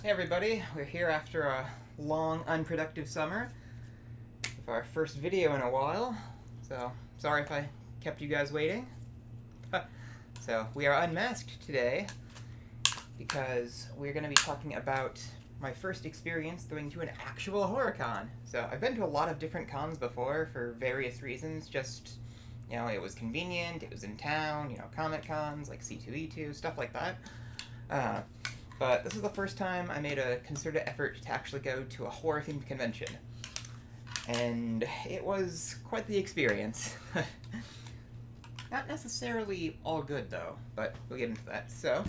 Hey everybody, we're here after a long, unproductive summer with our first video in a while, so sorry if I kept you guys waiting. So, we are unmasked today because we're going to be talking about my first experience going to an actual horror con. So, I've been to a lot of different cons before for various reasons, just, it was convenient, it was in town, Comic Cons, like C2E2, stuff like that. But this is the first time I made a concerted effort to actually go to a horror-themed convention. And it was quite the experience. Not necessarily all good, though, but we'll get into that. So,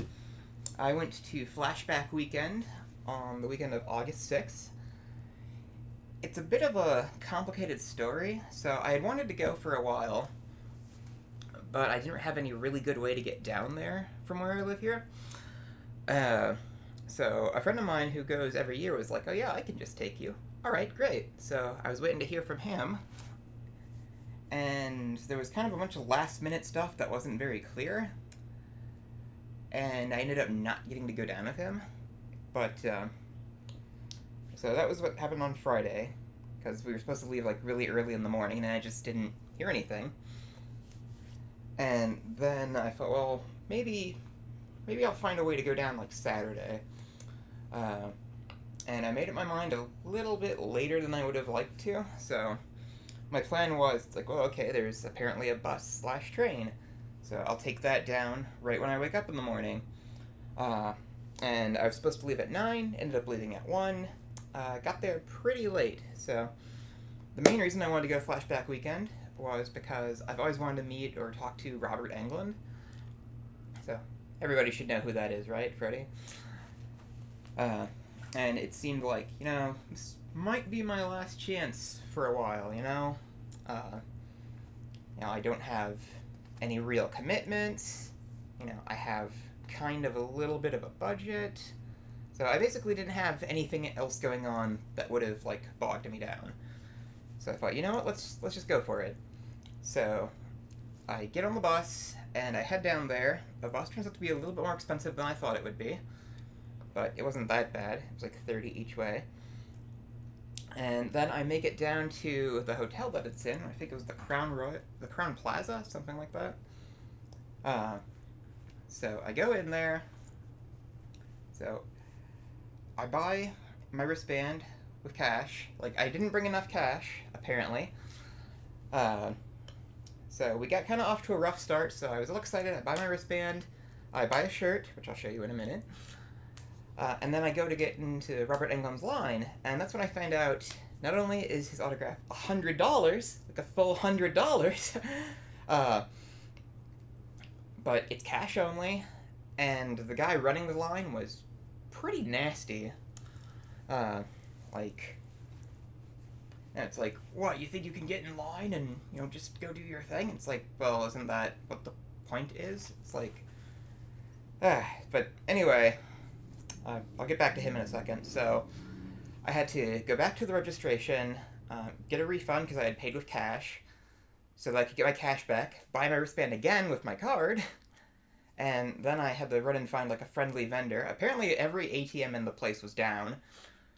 I went to Flashback Weekend on the weekend of August 6th. It's a bit of a complicated story, so I had wanted to go for a while, but I didn't have any really good way to get down there from where I live here. So a friend of mine who goes every year was like, oh yeah, I can just take you. Alright, great. So I was waiting to hear from him, and there was kind of a bunch of last minute stuff that wasn't very clear, and I ended up not getting to go down with him. But, so that was what happened on Friday, because we were supposed to leave like really early in the morning, and I just didn't hear anything. And then I thought, well, maybe I'll find a way to go down, like, Saturday. And I made up my mind a little bit later than I would have liked to, so my plan was, it's like, well, okay, there's apparently a bus/train, so I'll take that down right when I wake up in the morning. And I was supposed to leave at 9, ended up leaving at 1, got there pretty late, so the main reason I wanted to go Flashback Weekend was because I've always wanted to meet or talk to Robert Englund. So everybody should know who that is, right, Freddie? And it seemed like, this might be my last chance for a while, I don't have any real commitments, I have kind of a little bit of a budget, so I basically didn't have anything else going on that would have, like, bogged me down. So I thought, you know what, let's just go for it. So I get on the bus, and I head down there. The bus turns out to be a little bit more expensive than I thought it would be, but it wasn't that bad. It was like $30 each way. And then I make it down to the hotel that it's in. I think it was the Crown Plaza, something like that. So I go in there. So I buy my wristband with cash. Like, I didn't bring enough cash, apparently. So we got kind of off to a rough start, so I was a little excited. I buy my wristband, I buy a shirt, which I'll show you in a minute, and then I go to get into Robert Englund's line, and that's when I find out not only is his autograph $100, like a full $100, but it's cash only, and the guy running the line was pretty nasty. And it's like, what, you think you can get in line and, just go do your thing? It's like, well, isn't that what the point is? It's like, but anyway, I'll get back to him in a second. So, I had to go back to the registration, get a refund because I had paid with cash, so that I could get my cash back, buy my wristband again with my card, and then I had to run and find, like, a friendly vendor. Apparently every ATM in the place was down.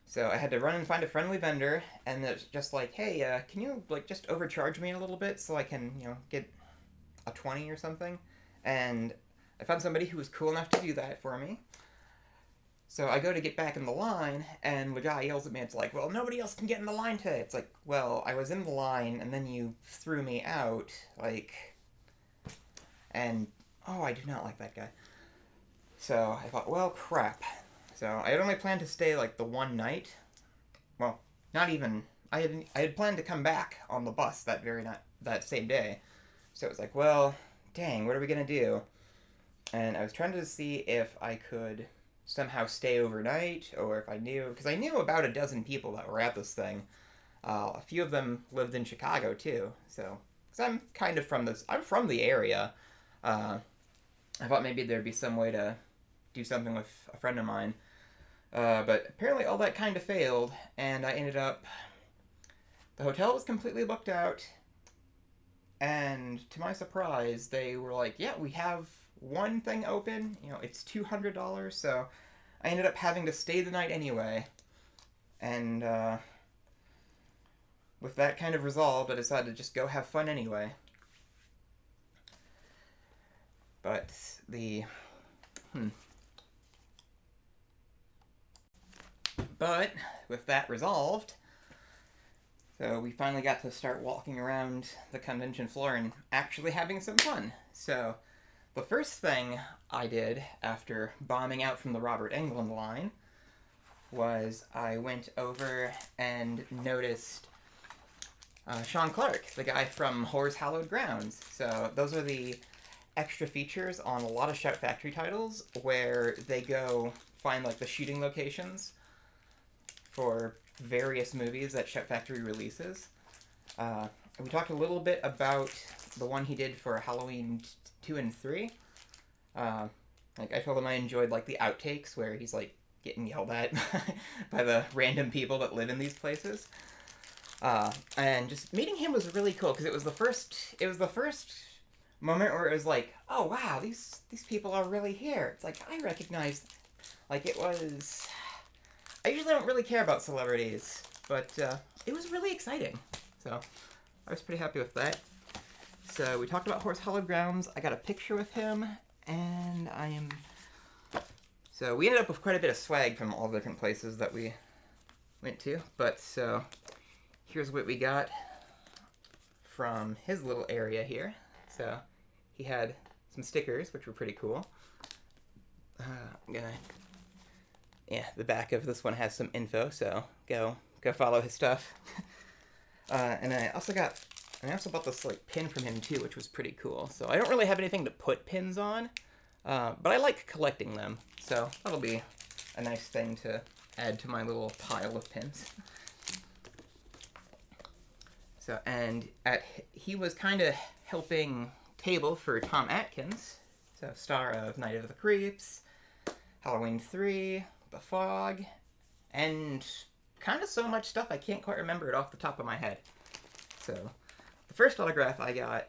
So I had to run and find a friendly vendor, and it's just like, hey, can you, like, just overcharge me a little bit so I can, get a 20 or something? And I found somebody who was cool enough to do that for me. So I go to get back in the line, and the guy yells at me, it's like, well, nobody else can get in the line today. It's like, well, I was in the line, and then you threw me out, and, oh, I do not like that guy. So I thought, well, crap. So I had only planned to stay, like, the one night. Well, not even. I had planned to come back on the bus that same day. So it was like, well, dang, what are we gonna do? And I was trying to see if I could somehow stay overnight, or if I knew, because I knew about a dozen people that were at this thing. A few of them lived in Chicago too. So, because I'm kind of I'm from the area. I thought maybe there'd be some way to do something with a friend of mine. But apparently all that kind of failed, and I ended up... The hotel was completely booked out, and to my surprise, they were like, yeah, we have one thing open, it's $200, so I ended up having to stay the night anyway. And with that kind of resolved, I decided to just go have fun anyway. But But with that resolved, so we finally got to start walking around the convention floor and actually having some fun. So the first thing I did after bombing out from the Robert Englund line was I went over and noticed Shawn Clarke, the guy from Horror's Hallowed Grounds. So those are the extra features on a lot of Shout Factory titles where they go find like the shooting locations for various movies that Shout Factory releases. We talked a little bit about the one he did for Halloween 2 and 3. Like I told him I enjoyed like the outtakes where he's like getting yelled at by the random people that live in these places. And just meeting him was really cool because it was the first moment where it was like, oh wow, these people are really here. It's like I recognize, like it was. I usually don't really care about celebrities, but it was really exciting. So I was pretty happy with that. So we talked about Horse Hallowed Grounds. I got a picture with him, and So we ended up with quite a bit of swag from all the different places that we went to. But so here's what we got from his little area here. So he had some stickers, which were pretty cool. The back of this one has some info, so go follow his stuff. And I also bought this like pin from him too, which was pretty cool. So I don't really have anything to put pins on, but I like collecting them. So that'll be a nice thing to add to my little pile of pins. So he was kind of helping table for Tom Atkins, so star of Night of the Creeps, Halloween 3, The Fog, and kind of so much stuff I can't quite remember it off the top of my head. So the first autograph I got,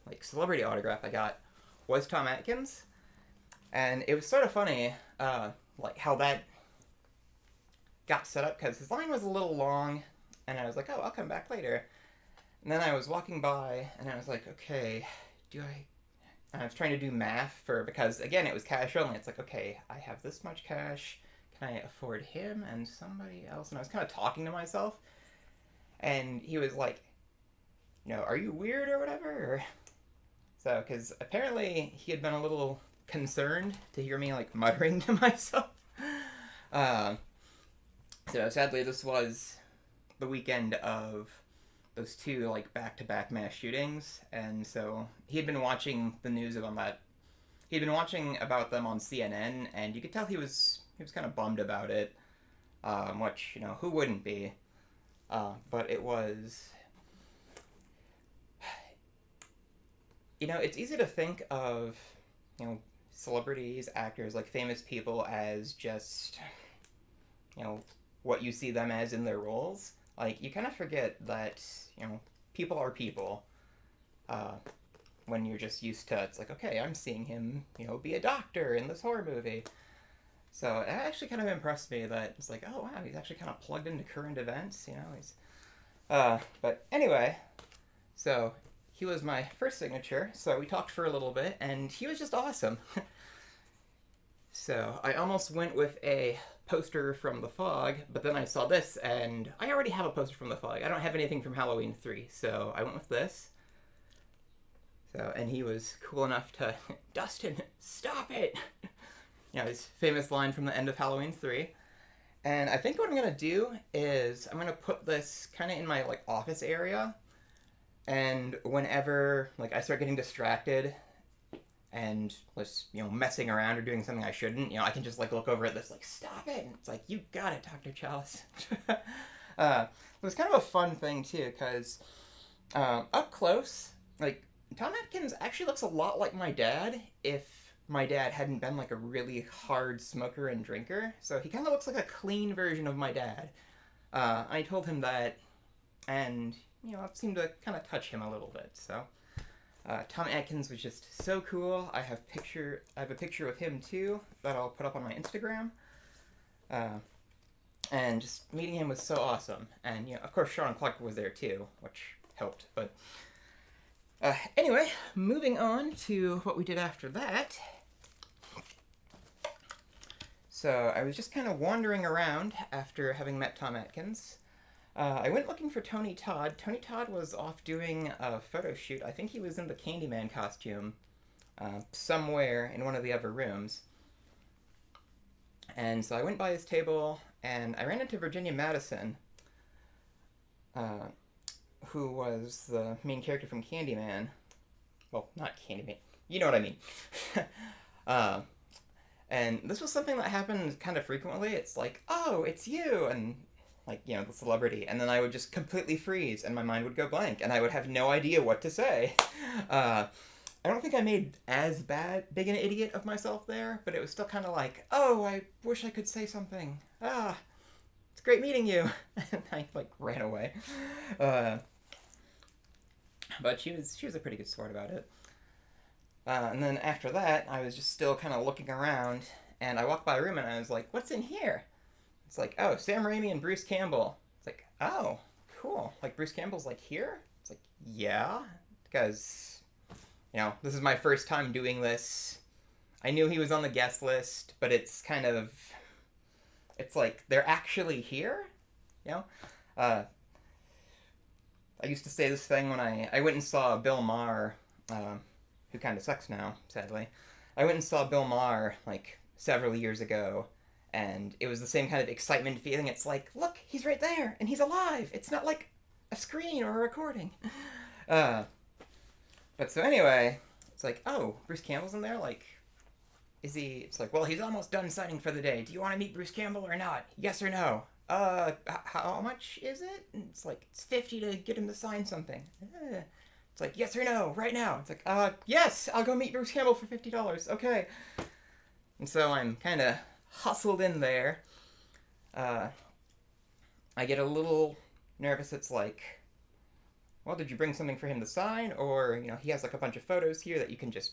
like celebrity autograph I got, was Tom Atkins, and it was sort of funny, like how that got set up because his line was a little long, and I was like, oh, I'll come back later. And then I was walking by, and I was like, okay, and I was trying to do math because, again, it was cash only. It's like, okay, I have this much cash. Can I afford him and somebody else? And I was kind of talking to myself. And he was like, are you weird or whatever? So, because apparently he had been a little concerned to hear me, like, muttering to myself. So, sadly, this was the weekend of those two like back-to-back mass shootings, and so he had been watching the news about that. He'd been watching about them on CNN, and you could tell he was kind of bummed about it, which who wouldn't be? But it was, it's easy to think of celebrities, actors, like famous people as just what you see them as in their roles. Like, you kind of forget that, people are people, when you're just used to, it's like, okay, I'm seeing him, be a doctor in this horror movie. So it actually kind of impressed me that it's like, oh, wow, he's actually kind of plugged into current events, but anyway, so he was my first signature, so we talked for a little bit, and he was just awesome. So I almost went with a poster from The Fog, but then I saw this, and I already have a poster from The Fog. I don't have anything from Halloween 3, so I went with this. So, and he was cool enough to, Dustin, stop it! His famous line from the end of Halloween 3. And I think what I'm going to do is I'm going to put this kind of in my, like, office area, and whenever, like, I start getting distracted and just, messing around or doing something I shouldn't, I can just, like, look over at this, like, stop it! And it's like, you got it, Dr. Chalice. It was kind of a fun thing, too, because up close, like, Tom Atkins actually looks a lot like my dad if my dad hadn't been, like, a really hard smoker and drinker. So he kind of looks like a clean version of my dad. I told him that, and, it seemed to kind of touch him a little bit, so... Tom Atkins was just so cool. I have a picture of him too that I'll put up on my Instagram. And just meeting him was so awesome. And, of course, Shawn Clarke was there too, which helped. But anyway, moving on to what we did after that. So I was just kind of wandering around after having met Tom Atkins. I went looking for Tony Todd. Tony Todd was off doing a photo shoot. I think he was in the Candyman costume somewhere in one of the other rooms. And so I went by his table, and I ran into Virginia Madison, who was the main character from Candyman. Well, not Candyman. You know what I mean. And this was something that happened kind of frequently. It's like, oh, it's you, and like, the celebrity. And then I would just completely freeze, and my mind would go blank, and I would have no idea what to say. I don't think I made as big an idiot of myself there, but it was still kind of like, oh, I wish I could say something. It's great meeting you. And I, ran away. But she was a pretty good sport about it. And then after that, I was just still kind of looking around, and I walked by a room, and I was like, what's in here? It's like, oh, Sam Raimi and Bruce Campbell. It's like, oh, cool. Like, Bruce Campbell's, here? It's like, yeah, because... this is my first time doing this. I knew he was on the guest list, but it's kind of... It's like, they're actually here? I used to say this thing when I went and saw Bill Maher, who kind of sucks now, sadly. I went and saw Bill Maher, several years ago, and it was the same kind of excitement feeling. It's like, look, he's right there, and he's alive. It's not like a screen or a recording. But so anyway, it's like, oh, Bruce Campbell's in there? Is he... It's like, well, he's almost done signing for the day. Do you want to meet Bruce Campbell or not? Yes or no? How much is it? And it's like, it's $50 to get him to sign something. It's like, yes or no, right now. It's like, yes, I'll go meet Bruce Campbell for $50. Okay. And so I'm kind of hustled in there. I get a little nervous. It's like... well, did you bring something for him to sign? Or, he has, a bunch of photos here that you can just,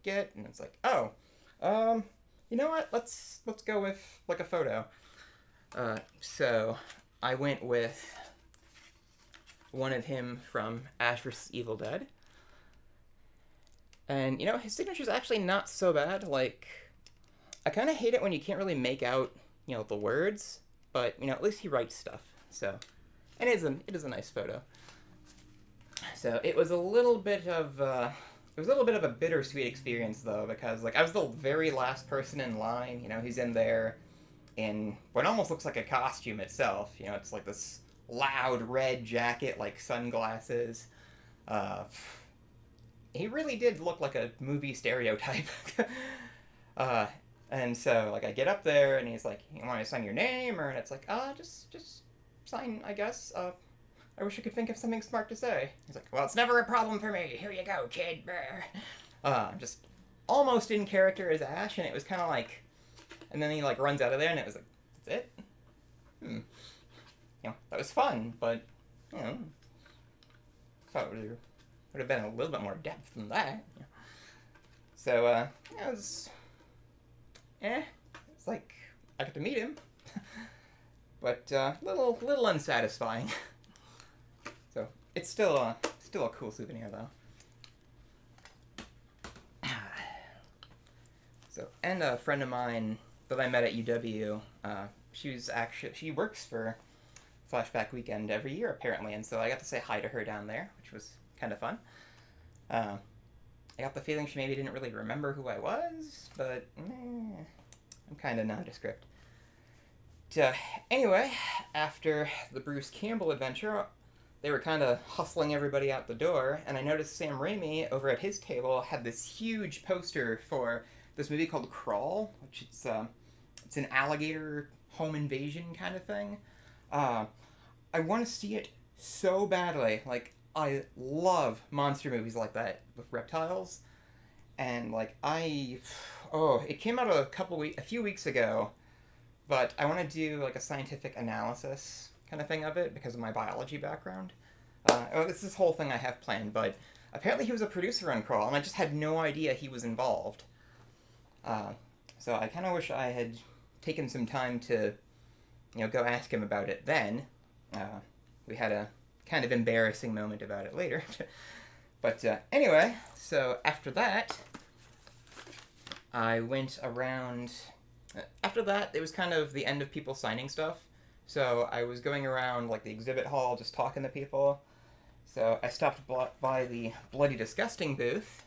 get. And it's like, oh, you know what? Let's go with, a photo. So I went with one of him from Ash vs. Evil Dead. And, his signature's actually not so bad. I kind of hate it when you can't really make out, the words. But, at least he writes stuff. So, and it is a nice photo. So it was a little bit of a bittersweet experience though, because I was the very last person in line. He's in there in what almost looks like a costume itself. It's this loud red jacket, sunglasses. He really did look like a movie stereotype. And so I get up there and he's like, you want me to sign your name? And it's like, just sign, I guess. I wish I could think of something smart to say. He's like, well, it's never a problem for me. Here you go, kid. Just almost in character as Ash, and it was kind of and then he runs out of there, and it was like, that's it? That was fun, but, thought it would have been a little bit more depth than that. So, it was, it's I got to meet him, but, little unsatisfying. So it's still a cool souvenir though. So, and a friend of mine that I met at UW, she works for Flashback Weekend every year apparently, and so I got to say hi to her down there, which was kind of fun. I got the feeling she maybe didn't really remember who I was, but I'm kind of nondescript. Anyway, after the Bruce Campbell adventure, they were kind of hustling everybody out the door, and I noticed Sam Raimi over at his table had this huge poster for this movie called Crawl, which it's an alligator home invasion kind of thing. I want to see it so badly. I love monster movies like that with reptiles, and it came out a few weeks ago, but I want to do a scientific analysis kind of thing of it because of my biology background. It's this whole thing I have planned, but apparently he was a producer on Crawl, and I just had no idea he was involved. So I kind of wish I had taken some time to, go ask him about it then. We had a kind of embarrassing moment about it later. But anyway, so after that, I went around... After that, it was kind of the end of people signing stuff. So I was going around, like, the exhibit hall, just talking to people. So I stopped by the Bloody Disgusting booth,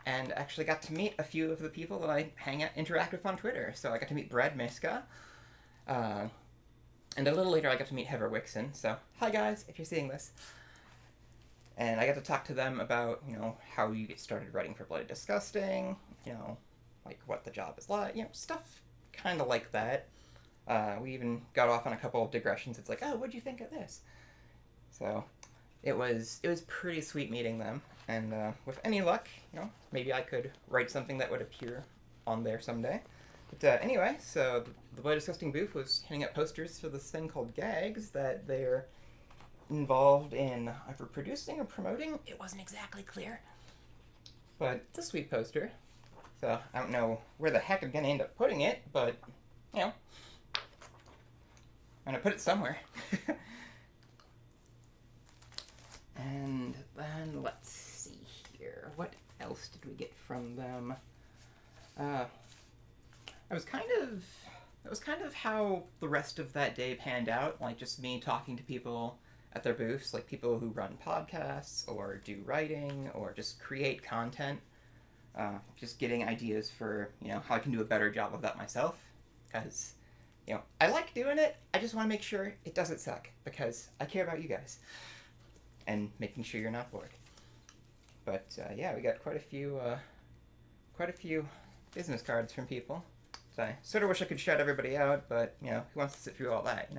and actually got to meet a few of the people that I interact with on Twitter. So I got to meet Brad Miska, and a little later I got to meet Henriksen. So, hi guys, if you're seeing this. And I got to talk to them about, how you get started writing for Bloody Disgusting, like what the job is like, stuff kind of like that. We even got off on a couple of digressions. It's like, oh, what'd you think of this? So, it was pretty sweet meeting them. And with any luck, maybe I could write something that would appear on there someday. But anyway, so the Bloody Disgusting booth was handing out posters for this thing called Gags that they're involved in either producing or promoting. It wasn't exactly clear. But it's a sweet poster. So I don't know where the heck I'm going to end up putting it, but, I'm going to put it somewhere. And then, let's see here. What else did we get from them? That was kind of how the rest of that day panned out. Like, just me talking to people at their booths, like people who run podcasts, or do writing, or just create content. Just getting ideas for, how I can do a better job of that myself. Because, I like doing it, I just want to make sure it doesn't suck. Because I care about you guys. And making sure you're not bored. But yeah, we got quite a few business cards from people. So I sort of wish I could shout everybody out, but who wants to sit through all that,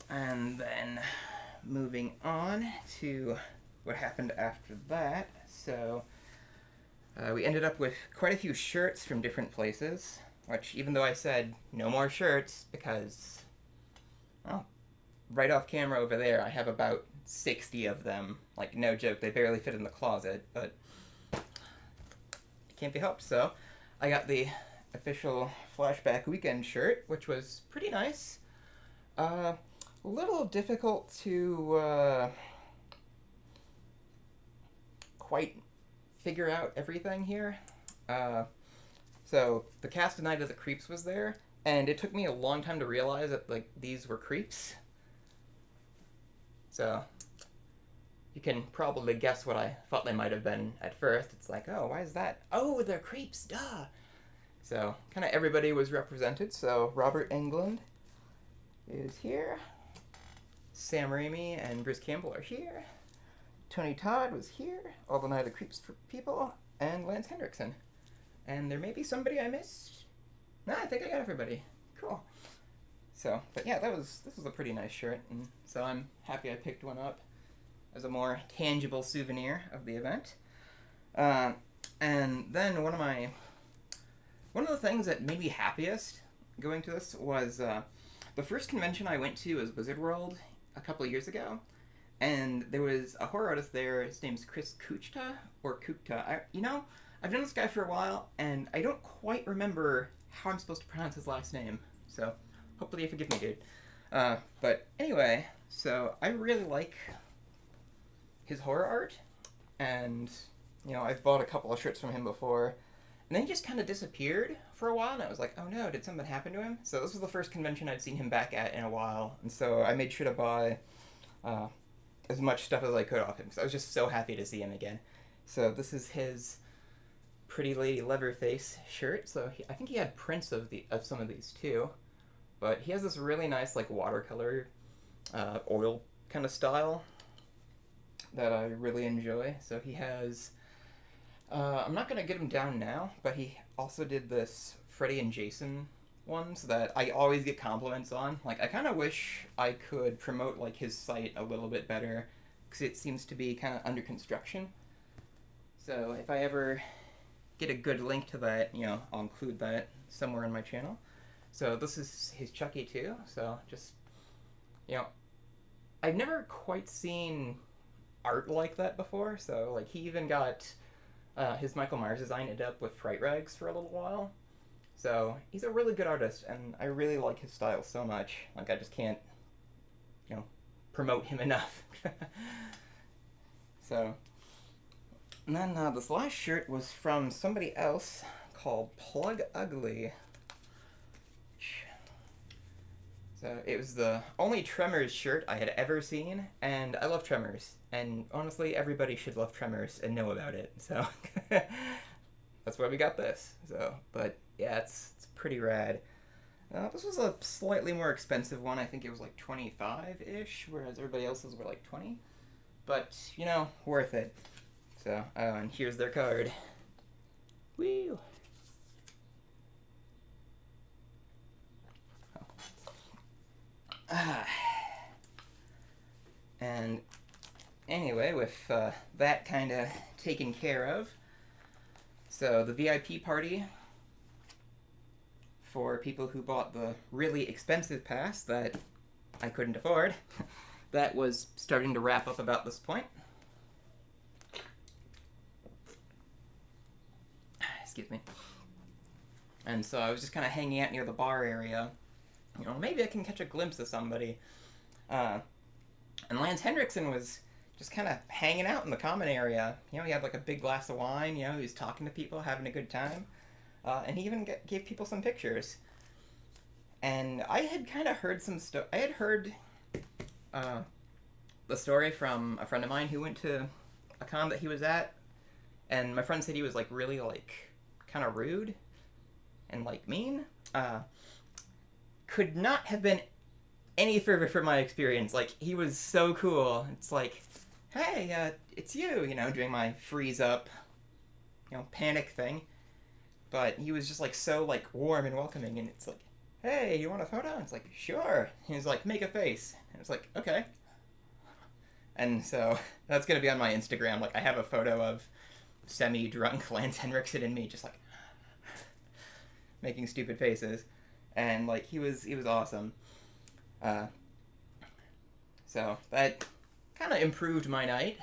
And then moving on to what happened after that. So we ended up with quite a few shirts from different places. Which, even though I said no more shirts because, well, right off camera over there, I have about 60 of them. Like, no joke, they barely fit in the closet, but it can't be helped. So I got the official Flashback Weekend shirt, which was pretty nice. A little difficult to quite figure out everything here. So the cast of Night of the Creeps was there, and it took me a long time to realize that, like, these were creeps. So you can probably guess what I thought they might have been at first. It's like, oh, why is that? Oh, they're creeps, duh! So kind of everybody was represented. So Robert Englund is here. Sam Raimi and Bruce Campbell are here. Tony Todd was here. All the Night of the Creeps people. And Lance Henriksen. And there may be somebody I missed. No, I think I got everybody. Cool. So, but yeah, this was a pretty nice shirt, and so I'm happy I picked one up as a more tangible souvenir of the event. And then one of the things that made me happiest going to this was the first convention I went to was Wizard World a couple of years ago, and there was a horror artist there. His name's Chris Kuchta, or Kukta. I've known this guy for a while, and I don't quite remember how I'm supposed to pronounce his last name, so hopefully you forgive me, dude. But anyway, so I really like his horror art, and, I've bought a couple of shirts from him before, and then he just kind of disappeared for a while, and I was like, oh no, did something happen to him? So this was the first convention I'd seen him back at in a while, and so I made sure to buy as much stuff as I could off him, because I was just so happy to see him again. So this is his Pretty Lady Leatherface shirt. So I think he had prints of some of these too, but he has this really nice, like, watercolor oil kind of style that I really enjoy. So he has I'm not gonna get him down now, but he also did this Freddy and Jason ones that I always get compliments on. Like, I kind of wish I could promote, like, his site a little bit better, because it seems to be kind of under construction. So if I ever get a good link to that, I'll include that somewhere on my channel. So this is his Chucky too. So just, I've never quite seen art like that before. So, like, he even got his Michael Myers design ended up with Fright Rags for a little while. So he's a really good artist, and I really like his style so much. Like, I just can't, promote him enough. So, and then this last shirt was from somebody else called Plug Ugly. So it was the only Tremors shirt I had ever seen, and I love Tremors. And honestly, everybody should love Tremors and know about it. So that's why we got this. So, but yeah, it's pretty rad. This was a slightly more expensive one. I think it was like 25-ish, whereas everybody else's were like 20. But, worth it. So, and here's their card. Woo! And anyway, with that kind of taken care of, so the VIP party for people who bought the really expensive pass that I couldn't afford, that was starting to wrap up about this point. Excuse me. And so I was just kind of hanging out near the bar area. Maybe I can catch a glimpse of somebody. And Lance Henriksen was just kind of hanging out in the common area. He had like a big glass of wine, he was talking to people, having a good time. And he even gave people some pictures. And I had kind of heard I had heard the story from a friend of mine who went to a con that he was at. And my friend said he was like really like kind of rude and like mean. Could not have been any further from my experience. Like, he was so cool. It's like, hey, it's you, doing my freeze up, panic thing. But he was just like so like warm and welcoming, and it's like, hey, you want a photo? And it's like, sure. He was like, make a face. And it's like, okay. And so that's gonna be on my Instagram. Like, I have a photo of semi-drunk Lance Henriksen and me just like making stupid faces. And like, he was awesome. So that kind of improved my night.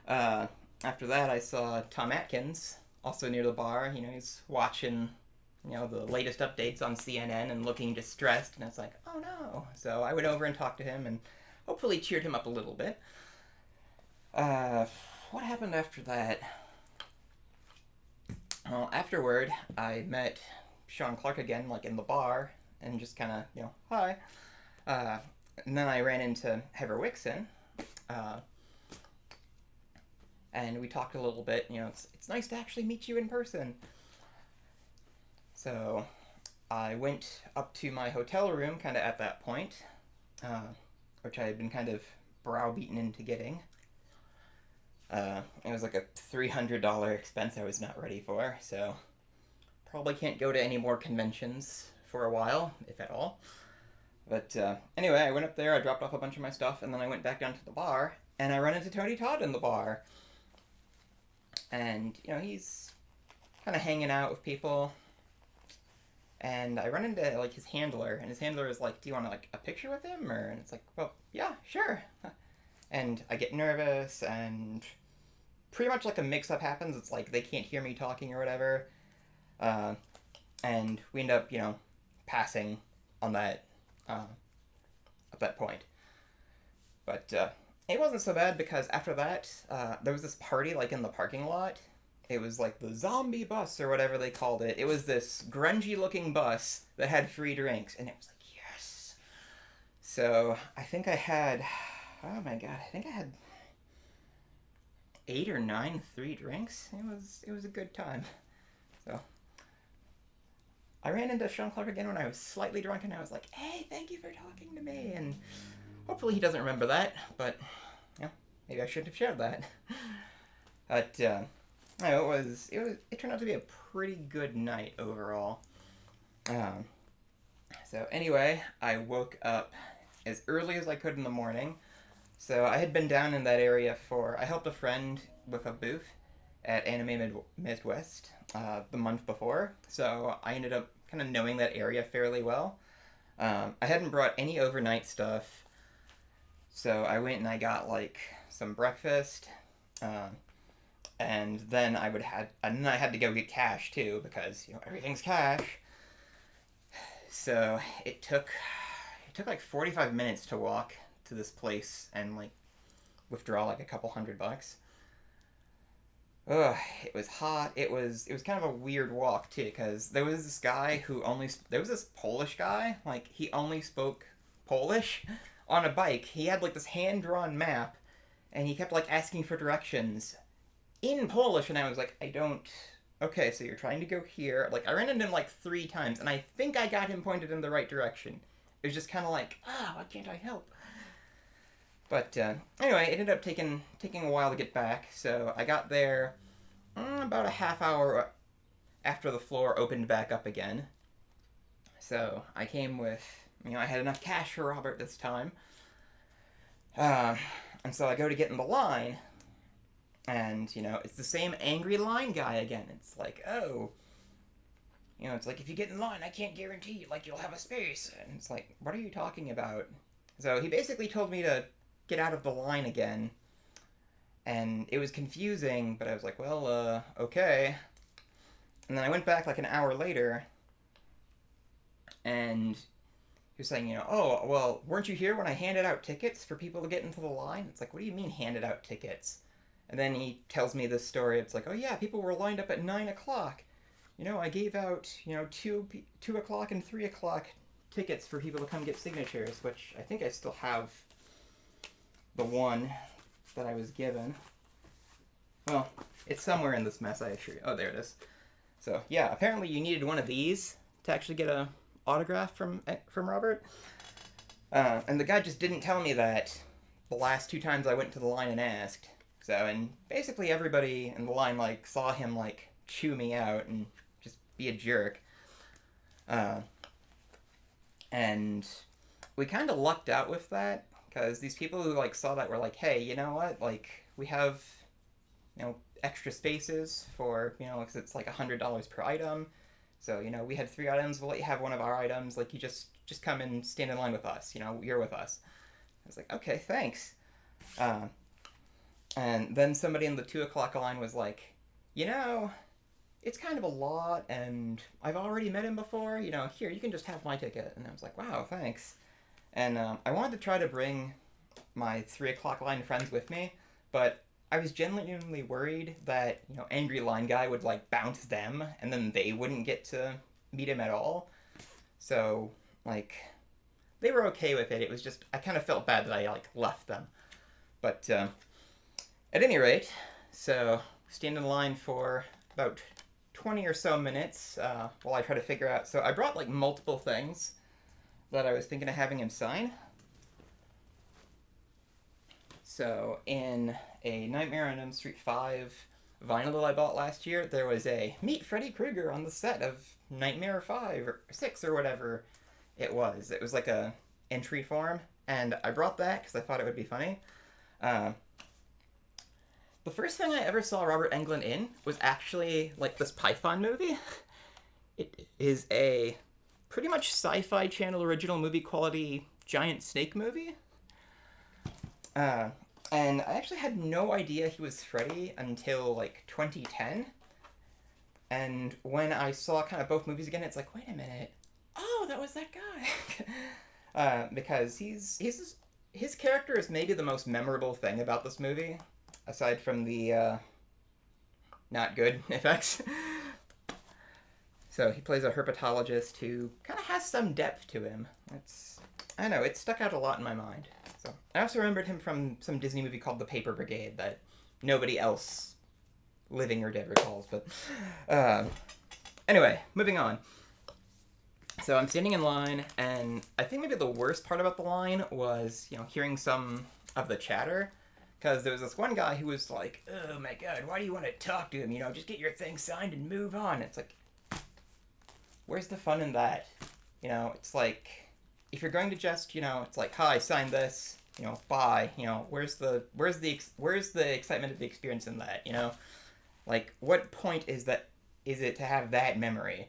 After that, I saw Tom Atkins, also near the bar. He's watching, the latest updates on CNN and looking distressed. And it's like, oh no. So I went over and talked to him and hopefully cheered him up a little bit. What happened after that? Well, afterward, I met Shawn Clarke again, like in the bar, and just kind of, hi. And then I ran into Henriksen, and we talked a little bit. It's nice to actually meet you in person. So I went up to my hotel room kind of at that point, which I had been kind of browbeaten into getting. It was like a $300 expense I was not ready for, so probably can't go to any more conventions for a while, if at all. But anyway, I went up there, I dropped off a bunch of my stuff, and then I went back down to the bar, and I ran into Tony Todd in the bar. And, he's kind of hanging out with people, and I run into, like, his handler, and his handler is like, do you want, like, a picture with him? And it's like, well, yeah, sure. And I get nervous, and pretty much like a mix-up happens. It's like they can't hear me talking or whatever. And we end up, passing on that, at that point. But it wasn't so bad, because after that, there was this party, like, in the parking lot. It was like the zombie bus or whatever they called it. It was this grungy-looking bus that had free drinks, and it was like, yes! So I think I had, oh my god, I think I had 8 or 9 free drinks. It was a good time. So I ran into Shawn Clarke again when I was slightly drunk, and I was like, hey, thank you for talking to me. And hopefully he doesn't remember that, but maybe I shouldn't have shared that. But it turned out to be a pretty good night overall. So anyway, I woke up as early as I could in the morning. So I had been down in that area I helped a friend with a booth at Anime Midwest the month before. So I ended up kind of knowing that area fairly well. I hadn't brought any overnight stuff. So I went and I got like some breakfast. And then I had to go get cash too, because everything's cash. So it took like 45 minutes to walk to this place and like withdraw like a couple $100. Ugh, it was hot. It was kind of a weird walk too, because there was this Polish guy, like he only spoke Polish on a bike. He had like this hand-drawn map, and he kept like asking for directions in Polish, and I was like, okay, so you're trying to go here. Like I ran into him like 3 times, and I think I got him pointed in the right direction. It was just kind of like, why can't I help? But anyway, it ended up taking a while to get back, so I got there about a half hour after the floor opened back up again. So I came with, I had enough cash for Robert this time. And so I go to get in the line, and, it's the same angry line guy again. It's like, it's like, if you get in line, I can't guarantee, like, you'll have a space. And it's like, what are you talking about? So he basically told me to get out of the line again, and it was confusing, but I was like, well, okay. And then I went back like an hour later, and he was saying, oh, well, weren't you here when I handed out tickets for people to get into the line? It's like, what do you mean handed out tickets? And then he tells me this story. It's like, oh yeah, people were lined up at 9 o'clock. I gave out, 2 o'clock and 3 o'clock tickets for people to come get signatures, which I think I still have the one that I was given. Well, it's somewhere in this mess, I assure you. Oh, there it is. So, yeah, apparently you needed one of these to actually get a autograph from Robert. And the guy just didn't tell me that the last 2 times I went to the line and asked. So, and basically everybody in the line, like, saw him, like, chew me out and just be a jerk. And we kind of lucked out with that, because these people who, like, saw that were like, hey, you know what, like, we have, extra spaces for, because it's like $100 per item. So, we had 3 items, we'll let you have one of our items, like, you just come and stand in line with us, you're with us. I was like, okay, thanks. And then somebody in the 2 o'clock line was like, it's kind of a lot, and I've already met him before, here, you can just have my ticket. And I was like, wow, thanks. And I wanted to try to bring my 3 o'clock line friends with me, but I was genuinely worried that, angry line guy would, like, bounce them, and then they wouldn't get to meet him at all. So, like, they were okay with it. It was just, I kind of felt bad that I, like, left them. But, at any rate, so, stand in line for about 20 or so minutes while I try to figure out. So I brought, like, multiple things that I was thinking of having him sign. So, in a Nightmare on Elm Street 5 vinyl that I bought last year, there was a Meet Freddy Krueger on the set of Nightmare 5 or 6 or whatever it was. It was like a entry form, and I brought that because I thought it would be funny. The first thing I ever saw Robert Englund in was actually, like, this Python movie. It is a pretty much Sci-Fi Channel original movie quality giant snake movie. And I actually had no idea he was Freddy until, like, 2010. And when I saw kind of both movies again, it's like, wait a minute. Oh, that was that guy. Because his character is maybe the most memorable thing about this movie, aside from the not good effects. So he plays a herpetologist who kind of has some depth to him. I don't know, it stuck out a lot in my mind. So I also remembered him from some Disney movie called The Paper Brigade that nobody else living or dead recalls. But anyway, moving on. So I'm standing in line, and I think maybe the worst part about the line was, hearing some of the chatter. Because there was this one guy who was like, oh my god, why do you want to talk to him? Just get your thing signed and move on. It's like, where's the fun in that? It's like, if you're going to just, it's like, hi, sign this, bye. Where's the excitement of the experience in that? Like, what point is it to have that memory?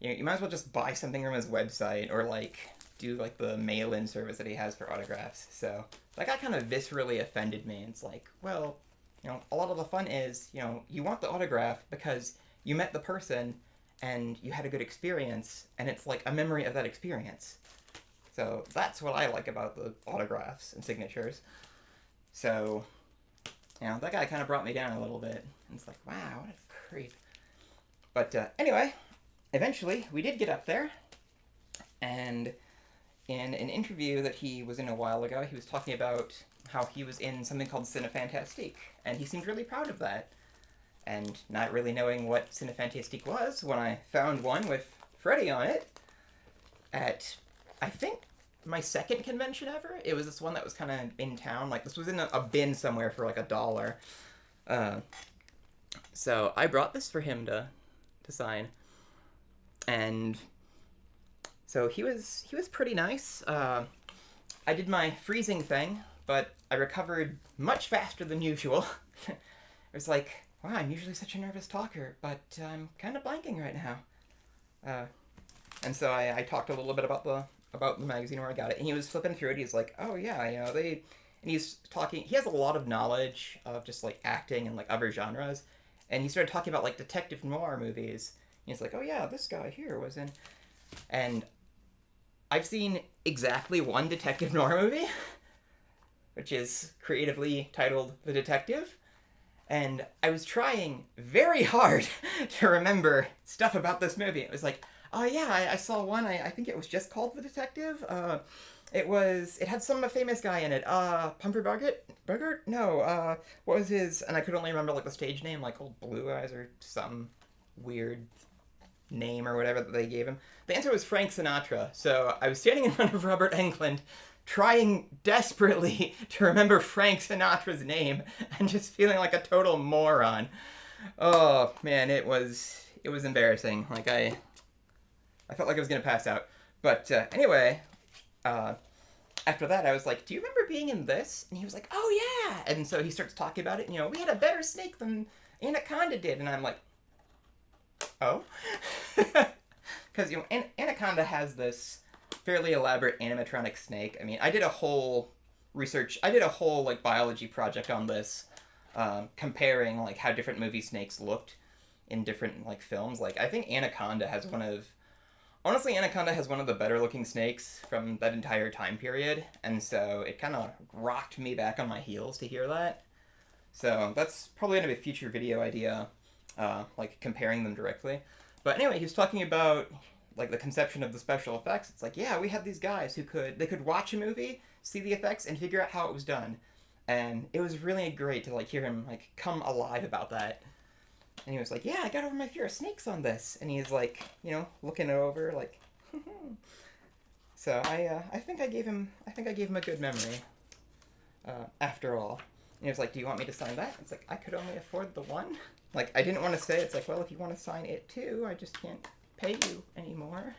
You might as well just buy something from his website, or like do like the mail-in service that he has for autographs. So that kind of viscerally offended me. It's like, well, a lot of the fun is, you want the autograph because you met the person and you had a good experience, and it's like a memory of that experience. So that's what I like about the autographs and signatures. So, that guy kind of brought me down a little bit. And it's like, wow, what a creep. But anyway, eventually we did get up there, and in an interview that he was in a while ago, he was talking about how he was in something called Cinefantastique, and he seemed really proud of that. And not really knowing what Cinefantastique was, when I found one with Freddy on it at, I think, my second convention ever. It was this one that was kind of in town. Like, this was in a bin somewhere for like $1. So I brought this for him to sign. And so he was pretty nice. I did my freezing thing, but I recovered much faster than usual. It was like, wow, I'm usually such a nervous talker, but I'm kind of blanking right now. And so I talked a little bit about the magazine where I got it, and he was flipping through it. He's like, oh yeah, and he's talking. He has a lot of knowledge of just like acting and like other genres, and he started talking about like detective noir movies. And he's like, oh yeah, this guy here was in, and I've seen exactly one detective noir movie, which is creatively titled The Detective. And I was trying very hard to remember stuff about this movie. It was like, oh yeah, I saw one, I think it was just called The Detective. It had some famous guy in it. Humphrey Bogart? No, what was his, and I could only remember like the stage name, like Old Blue Eyes or some weird name or whatever that they gave him. The answer was Frank Sinatra. So I was standing in front of Robert Englund, trying desperately to remember Frank Sinatra's name and just feeling like a total moron. Oh man, it was embarrassing. Like I felt like I was gonna pass out. But anyway, after that I was like, do you remember being in this? And he was like, oh yeah. And so he starts talking about it. We had a better snake than Anaconda did. And I'm like, oh, because Anaconda has this fairly elaborate animatronic snake. I mean, I did a whole like biology project on this, comparing like how different movie snakes looked in different like films. Like I think Anaconda has one of the better looking snakes from that entire time period, and so it kind of rocked me back on my heels to hear that. So that's probably gonna be a future video idea, like comparing them directly. But anyway, he was talking about like the conception of the special effects. It's like, yeah, we had these guys who could watch a movie, see the effects, and figure out how it was done. And it was really great to like hear him like come alive about that. And he was like, yeah, I got over my fear of snakes on this. And he's like, looking it over like so I think I gave him a good memory, after all. And he was like, do you want me to sign that? It's like, I could only afford the one. Like, I didn't want to say, it's like, well, if you want to sign it too, I just can't pay you anymore.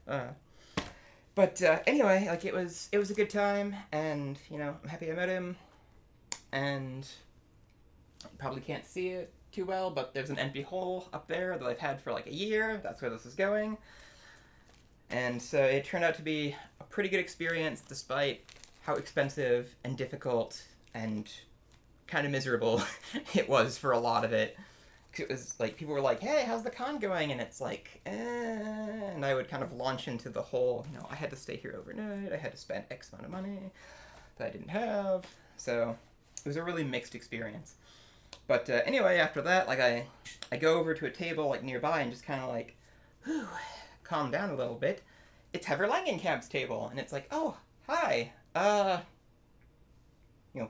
But anyway, like, it was a good time, and, I'm happy I met him, and you probably can't see it too well, but there's an empty hole up there that I've had for like a year. That's where this is going. And so it turned out to be a pretty good experience, despite how expensive and difficult and kind of miserable it was for a lot of it. It was like, people were like, hey, how's the con going? And it's like, and I would kind of launch into the whole, I had to stay here overnight, I had to spend X amount of money that I didn't have. So it was a really mixed experience. But anyway, after that, like, I go over to a table like nearby and just kind of like, whew, calm down a little bit. It's Heather Langenkamp's table, and it's like, oh, hi,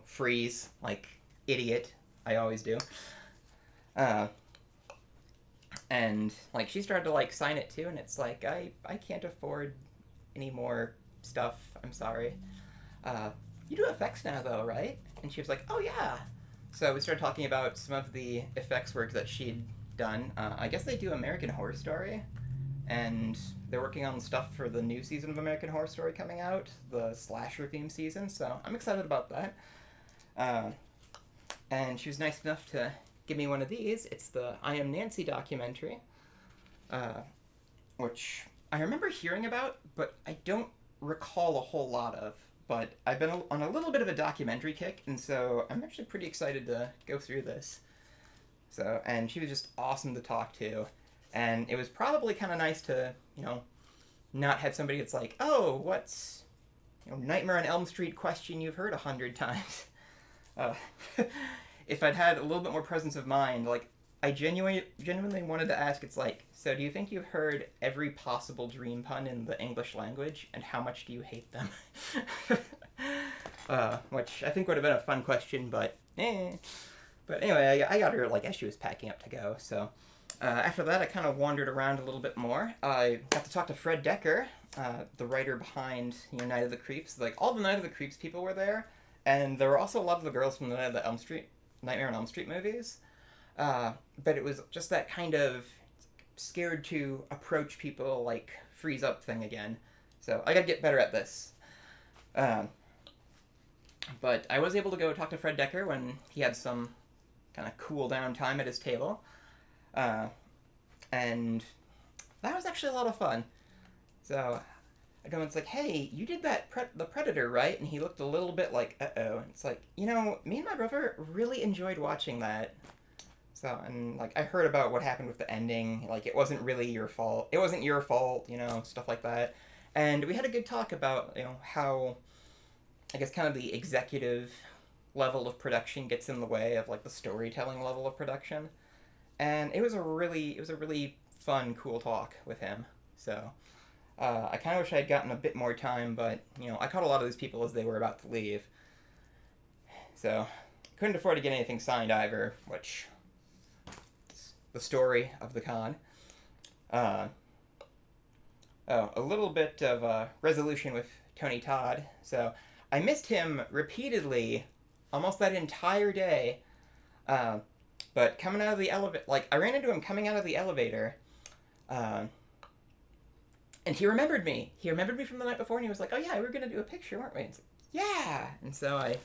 freeze, like, idiot, I always do. And like, she started to like sign it too, and it's like, I can't afford any more stuff, I'm sorry. You do effects now though, right? And she was like, oh yeah. So we started talking about some of the effects work that she'd done. I guess they do American Horror Story, and they're working on stuff for the new season of American Horror Story coming out, the slasher theme season, so I'm excited about that. And she was nice enough to give me one of these. It's the I Am Nancy documentary, which I remember hearing about, but I don't recall a whole lot of. but I've been on a little bit of a documentary kick, and so I'm actually pretty excited to go through this. So, and she was just awesome to talk to, and it was probably kind of nice to, not have somebody that's like, oh, what's, Nightmare on Elm Street question you've heard 100 times. If I'd had a little bit more presence of mind, like, I genuinely wanted to ask, it's like, so do you think you've heard every possible dream pun in the English language, and how much do you hate them? Which I think would have been a fun question, but But anyway, I got her, like, as she was packing up to go, so... after that, I kind of wandered around a little bit more. I got to talk to Fred Decker, the writer behind, Night of the Creeps. Like, all the Night of the Creeps people were there, and there were also a lot of the girls from the Nightmare on Elm Street movies. But it was just that kind of scared to approach people, like, freeze up thing again. So I gotta get better at this. But I was able to go talk to Fred Decker when he had some kind of cool down time at his table. And that was actually a lot of fun. So I go and it's like, hey, you did that the Predator, right? And he looked a little bit like, uh-oh. And it's like, me and my brother really enjoyed watching that. So, and, like, I heard about what happened with the ending. Like, it wasn't really your fault. It wasn't your fault, stuff like that. And we had a good talk about, how, I guess, kind of the executive level of production gets in the way of, like, the storytelling level of production. And it was a really fun, cool talk with him. So, I kind of wish I had gotten a bit more time, but, I caught a lot of these people as they were about to leave. So, couldn't afford to get anything signed either, which... the story of the con. A little bit of resolution with Tony Todd. So I missed him repeatedly almost that entire day. But coming out of the elevator, I ran into him coming out of the elevator. And he remembered me. He remembered me from the night before, and he was like, oh yeah, we were going to do a picture, weren't we? And yeah! And so I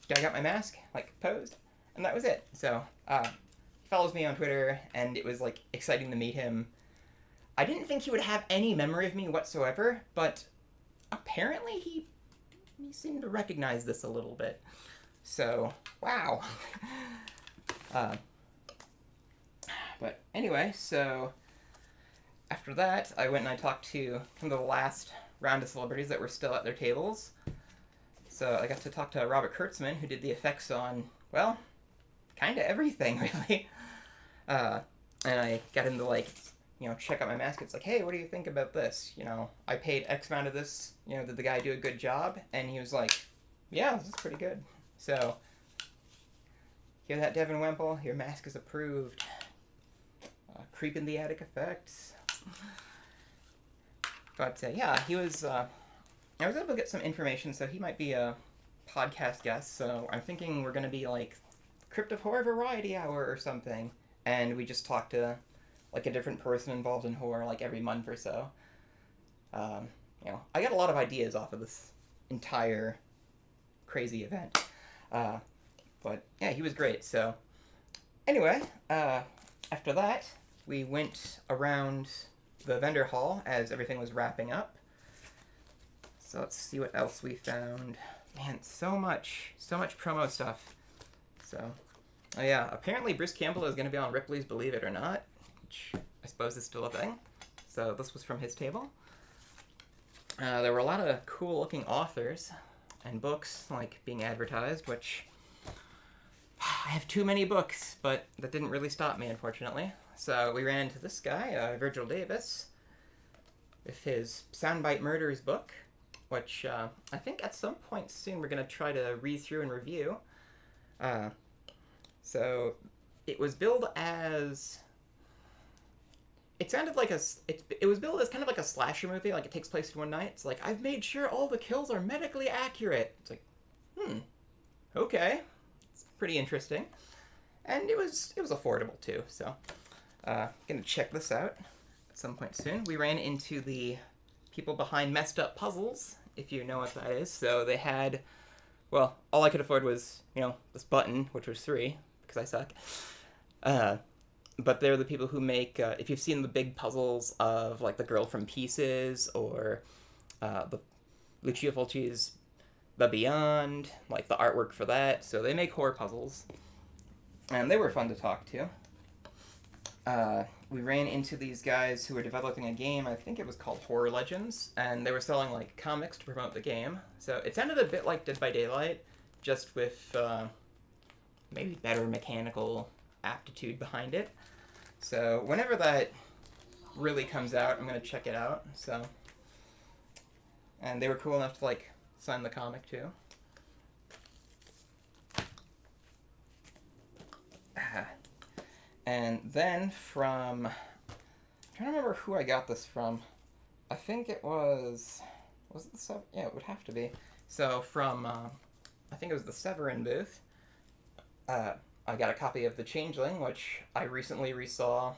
got my mask, posed, and that was it. So, follows me on Twitter, and it was, exciting to meet him. I didn't think he would have any memory of me whatsoever, but apparently he seemed to recognize this a little bit. So, wow. But anyway, so after that, I went and I talked to kind of the last round of celebrities that were still at their tables. So I got to talk to Robert Kurtzman, who did the effects on, well, kind of everything, really. And I got him to, check out my mask. It's like, hey, what do you think about this? I paid X amount of this. Did the guy do a good job? And he was like, yeah, this is pretty good. So, hear that, Devin Wemple? Your mask is approved. Creep in the Attic effects. But, yeah, he was, I was able to get some information, so he might be a podcast guest. So, I'm thinking we're going to be, Crypt of Horror Variety Hour or something. And we just talk to, a different person involved in horror, every month or so. I got a lot of ideas off of this entire crazy event. But, yeah, he was great. So, anyway, after that, we went around the vendor hall as everything was wrapping up. So let's see what else we found. Man, so much promo stuff. So... oh yeah, apparently Bruce Campbell is going to be on Ripley's Believe It or Not, which I suppose is still a thing. So this was from his table. There were a lot of cool-looking authors and books, being advertised, which... I have too many books, but that didn't really stop me, unfortunately. So we ran into this guy, Virgil Davis, with his Soundbite Murders book, which I think at some point soon we're going to try to read through and review. So, it was billed as... it sounded like it was billed as kind of like a slasher movie, it takes place in one night. It's like, I've made sure all the kills are medically accurate. It's like, okay. It's pretty interesting. And it was affordable, too, so... gonna check this out at some point soon. We ran into the people behind Messed Up Puzzles, if you know what that is. So, they had... well, all I could afford was, this button, which was $3, because I suck. But they're the people who make, if you've seen the big puzzles of, The Girl from Pieces, or the Lucia Fulci's The Beyond, like the artwork for that. So they make horror puzzles. And they were fun to talk to. We ran into these guys who were developing a game, I think it was called Horror Legends, and they were selling like comics to promote the game. So it sounded a bit like Dead by Daylight, just with maybe better mechanical aptitude behind it. So whenever that really comes out, I'm going to check it out. So, and they were cool enough to like sign the comic too. And then from, I'm trying to remember who I got this from. I think it was it the yeah, it would have to be. So from, I think it was the Severin booth. I got a copy of The Changeling, which I recently resaw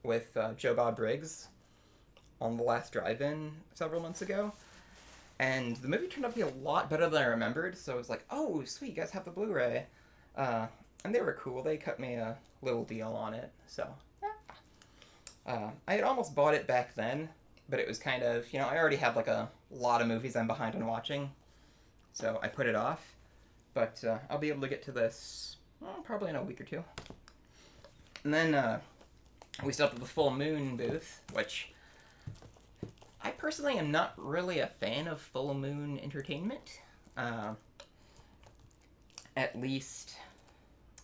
with Joe Bob Briggs on the last drive-in several months ago. And the movie turned out to be a lot better than I remembered, so I was like, oh, sweet, you guys have the Blu-ray. And they were cool. They cut me a little deal on it, so. I had almost bought it back then, but it was kind of, I already have like a lot of movies I'm behind on watching, so I put it off. But I'll be able to get to this probably in a week or two. And then we stopped at the Full Moon booth, which I personally am not really a fan of Full Moon Entertainment. At least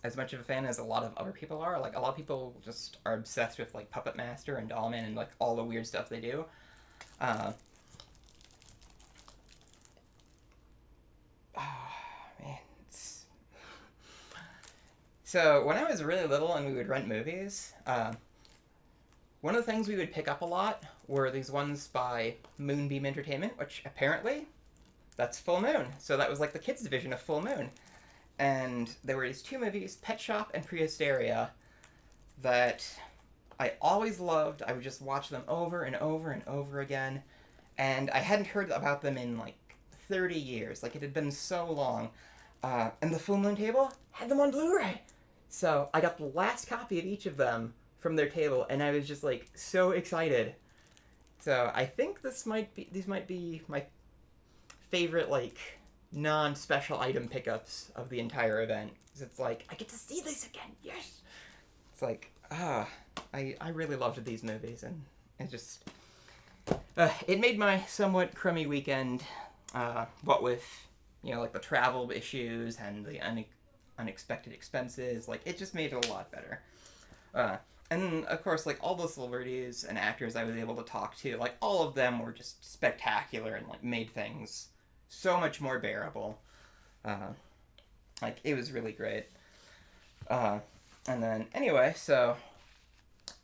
as much of a fan as a lot of other people are. Like, a lot of people just are obsessed with, like, Puppet Master and Dollman and, like, all the weird stuff they do. Man. So, when I was really little and we would rent movies, one of the things we would pick up a lot were these ones by Moonbeam Entertainment, which apparently, that's Full Moon. So that was, like, the kids' division of Full Moon. And there were these two movies, Pet Shop and Prehysteria, that I always loved. I would just watch them over and over and over again. And I hadn't heard about them in like 30 years. Like, it had been so long. And the Full Moon table had them on Blu-ray. So I got the last copy of each of them from their table, and I was just like so excited. So I think these might be my favorite like non-special item pickups of the entire event. It's like, I get to see this again, yes! It's like, I really loved these movies, and it just, it made my somewhat crummy weekend, what with, like the travel issues and the unexpected expenses, like, it just made it a lot better. And, of course, like, all the celebrities and actors I was able to talk to, like, all of them were just spectacular and, like, made things so much more bearable. Like, it was really great. And then, anyway, so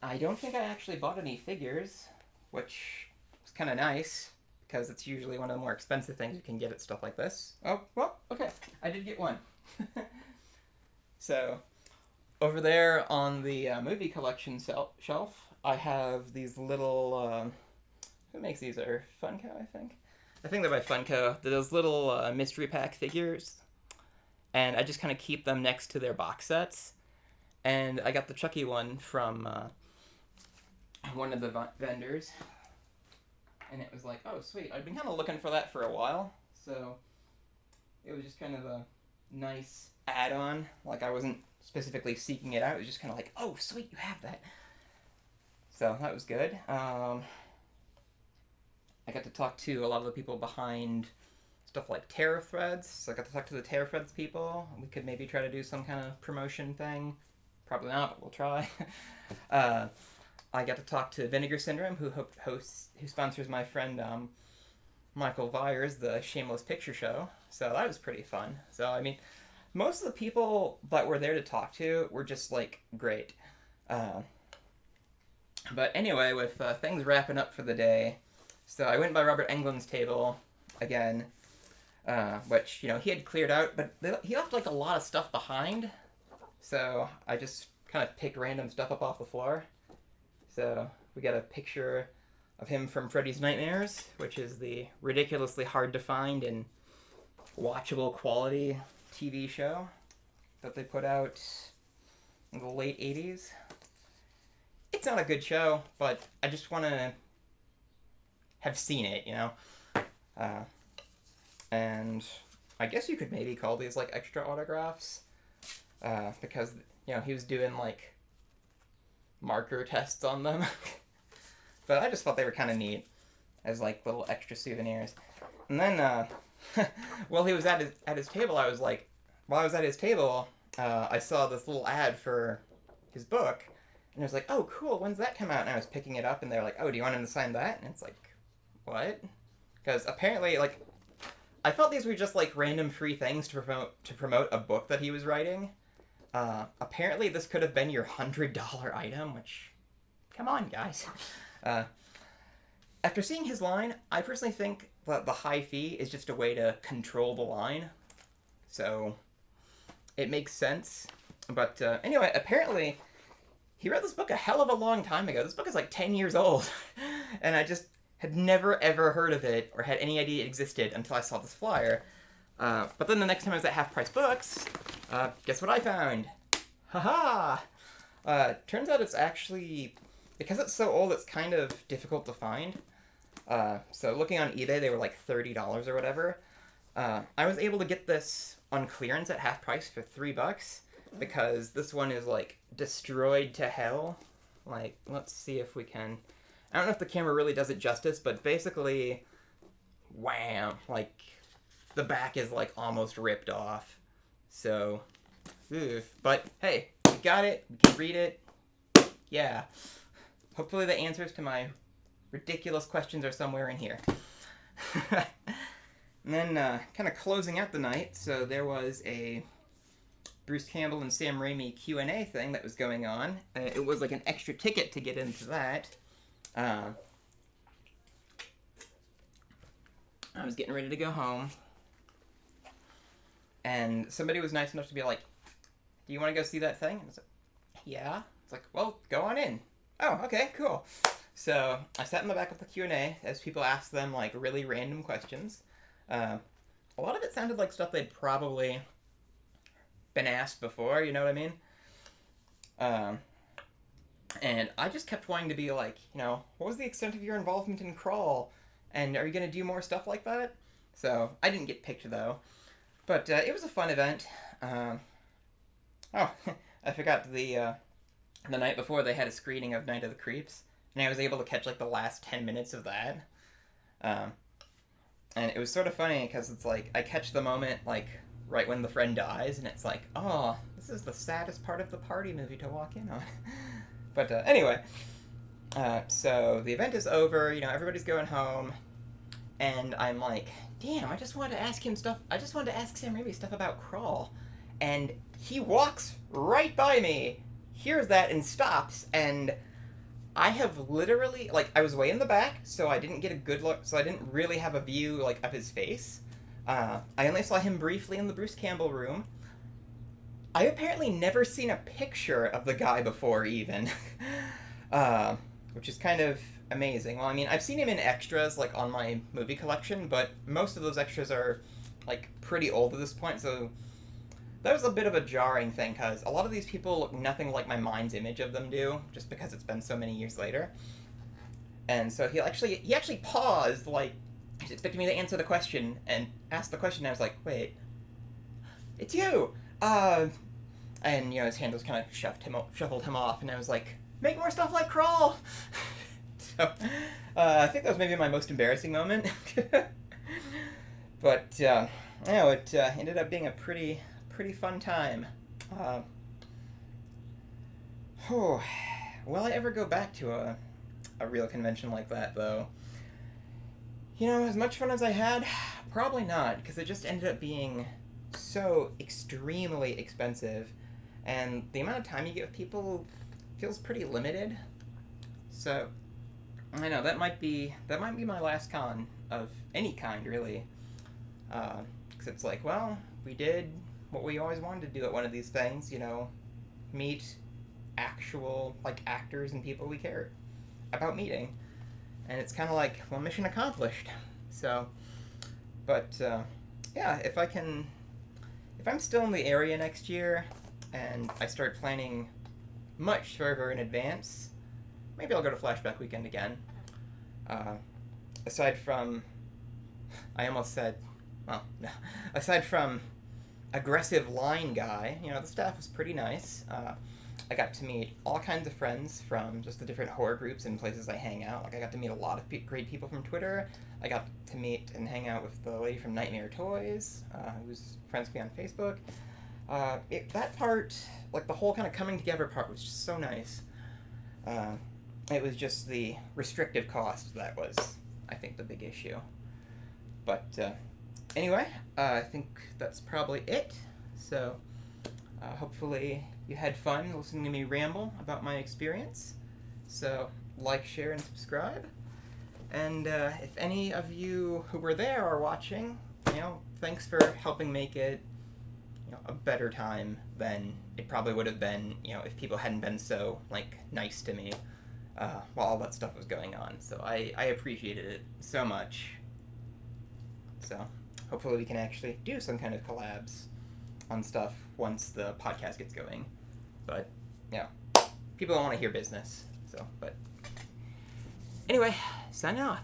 I don't think I actually bought any figures, which is kind of nice, because it's usually one of the more expensive things you can get at stuff like this. Oh, well, okay, I did get one. So, over there on the movie collection shelf, I have these little, who makes these? Are Funko, I think? I think they're by Funko. They're those little mystery pack figures. And I just kind of keep them next to their box sets. And I got the Chucky one from one of the vendors. And it was like, oh, sweet. I've been kind of looking for that for a while. So it was just kind of a nice add-on. Like, I wasn't specifically seeking it out. It was just kind of like, oh, sweet, you have that. So that was good. I got to talk to a lot of the people behind stuff like Terror Threads. So I got to talk to the Terror Threads people. We could maybe try to do some kind of promotion thing. Probably not, but we'll try. I got to talk to Vinegar Syndrome, who sponsors my friend Michael Vyers, the Shameless Picture Show. So that was pretty fun. So, I mean, most of the people that were there to talk to were just, like, great. But anyway, with things wrapping up for the day, so I went by Robert Englund's table again, which, he had cleared out, but he left, like, a lot of stuff behind, so I just kind of picked random stuff up off the floor. So we got a picture of him from Freddy's Nightmares, which is the ridiculously hard to find and watchable quality TV show that they put out in the late 80s. It's not a good show, but I just want to have seen it, and I guess you could maybe call these like extra autographs, because he was doing like marker tests on them. But I just thought they were kind of neat as like little extra souvenirs. And then while he was at his table, I saw this little ad for his book, and I was like, oh cool, when's that come out? And I was picking it up, and they're like, oh, do you want him to sign that? And it's like, what? Because apparently, like, I thought these were just like random free things to promote a book that he was writing. Apparently this could have been your $100 item, which, come on guys. After seeing his line, I personally think that the high fee is just a way to control the line. So it makes sense. But anyway, apparently he wrote this book a hell of a long time ago. This book is like 10 years old. And I just had never ever heard of it or had any idea it existed until I saw this flyer. But then the next time I was at Half Price Books, guess what I found? Haha! Turns out it's actually, because it's so old, it's kind of difficult to find. So looking on eBay, they were like $30 or whatever. I was able to get this on clearance at half price for $3 because this one is like destroyed to hell. Like, let's see if we can. I don't know if the camera really does it justice, but basically, wham! Like, the back is like almost ripped off. So, but hey, we got it. We can read it. Yeah. Hopefully the answers to my ridiculous questions are somewhere in here. And then, kind of closing out the night, so there was a Bruce Campbell and Sam Raimi Q&A thing that was going on. It was like an extra ticket to get into that. I was getting ready to go home, and somebody was nice enough to be like, do you want to go see that thing? And I was like, yeah. It's like, well, go on in. Oh, okay, cool. So I sat in the back of the Q&A as people asked them like really random questions. A lot of it sounded like stuff they'd probably been asked before, you know what I mean? And I just kept wanting to be like, what was the extent of your involvement in Crawl? And are you going to do more stuff like that? So I didn't get picked though. But it was a fun event. Oh, I forgot the night before they had a screening of Night of the Creeps. And I was able to catch like the last 10 minutes of that. And it was sort of funny because it's like, I catch the moment like right when the friend dies, and it's like, oh, this is the saddest part of the party movie to walk in on. But anyway, so the event is over, everybody's going home, and I'm like, damn, I just wanted to ask him stuff, I just wanted to ask Sam Raimi stuff about Crawl, and he walks right by me, hears that, and stops, and I have literally, like, I was way in the back, so I didn't get a good look, so I didn't really have a view, like, of his face. I only saw him briefly in the Bruce Campbell room. I've apparently never seen a picture of the guy before, even. Which is kind of amazing. Well, I mean, I've seen him in extras, like, on my movie collection, but most of those extras are, like, pretty old at this point, so that was a bit of a jarring thing, because a lot of these people look nothing like my mind's image of them do, just because it's been so many years later. And so he actually paused, like, he's expecting me to answer the question, and asked the question, and I was like, wait, it's you! And, his hand was kind of shuffled him off, and I was like, make more stuff like Crawl! So, I think that was maybe my most embarrassing moment. But, it ended up being a pretty fun time. Will I ever go back to a real convention like that, though? As much fun as I had, probably not, because it just ended up being so extremely expensive, and the amount of time you get with people feels pretty limited. So, I know, that might be my last con of any kind, really. Because it's like, well, we did what we always wanted to do at one of these things, meet actual, like, actors and people we care about meeting. And it's kind of like, well, mission accomplished. So, but, yeah, if I'm still in the area next year, and I start planning much further in advance, maybe I'll go to Flashback Weekend again. Aside from, I almost said well, aside from aggressive line guy, the staff was pretty nice. I got to meet all kinds of friends from just the different horror groups and places I hang out. Like, I got to meet a lot of great people from Twitter. I got to meet and hang out with the lady from Nightmare Toys, who's friends with me on Facebook. That part, like, the whole kind of coming together part was just so nice. It was just the restrictive cost that was, I think, the big issue. But, anyway, I think that's probably it. So, hopefully you had fun listening to me ramble about my experience. So, like, share, and subscribe. And if any of you who were there are watching, thanks for helping make it, a better time than it probably would have been, if people hadn't been so, nice to me while all that stuff was going on. So I appreciated it so much. So hopefully we can actually do some kind of collabs on stuff once the podcast gets going. But, people don't want to hear business. So, but anyway, signing off.